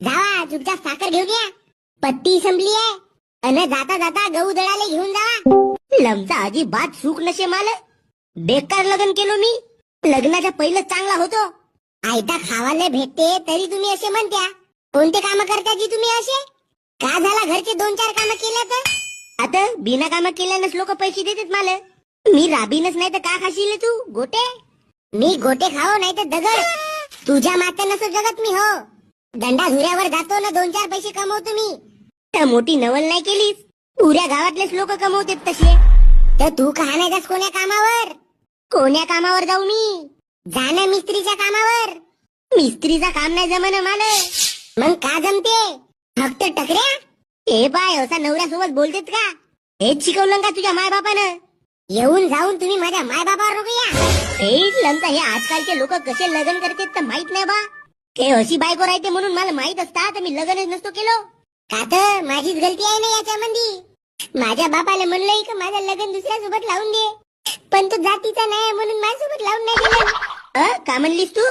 जावा चुपचाप साखर घेऊन या, पत्ती संपली आहे. अन जाता जाता गहू दळाले घेऊन जावा. लमचा अजिबात सुख नसे माल. बेकार लग्न केलो मी. लग्नाच्या पहिलं चांगला होतो. आयता खावाले भेटते तरी तुम्ही असे म्हणत्या. कोणते काम करता जी तुम्ही असे? का झाला घरचे 2-4 काम केले तर? आता बिना काम केल्यानंच लोक पैसे देतात मला. मी राबीनच नाही तर का खाशील तू गोटे? मी गोटे खाओ नाही तर दगड. तुझ्या माते नसो जगत मी हो. दंडा धुऱ्यावर जातो ना 2-4 पैसे कमवतो मी. तर मोठी नवल नाही केलीस. पुऱ्या गावातलेच लोक कमवतात तसे. तर तू का नाही जास कोण्या कामावर? कोण्या कामावर जाऊ मी? जाणं मिस्त्रीच्या कामावर. मिस्त्रीचा काम नाही जमन मला. मग का जमते? फक्त टकऱ्या. ए बाय असा नवऱ्यासोबत बोलतेत का? हेच शिकवलं का तुझ्या माय बापानं? येऊन जाऊन तुम्ही माझ्या माय बापावर रोगया. हे लंचा हे आजकालचे लोक कसे लग्न करतात तर माहित नाही बा. हे अशी बायको राहते म्हणून मला माहित असता तर मी लग्नच नसतो केलो. का तर माझीच गलती आहे ना याच्यामध्ये. माझ्या बापाला म्हणलंय का माझं लग्न दुसऱ्यासोबत लावून दे, पण तो जातीचा नाही म्हणून माझ्यासोबत लावून नाही दिलं. का म्हणलीस तू?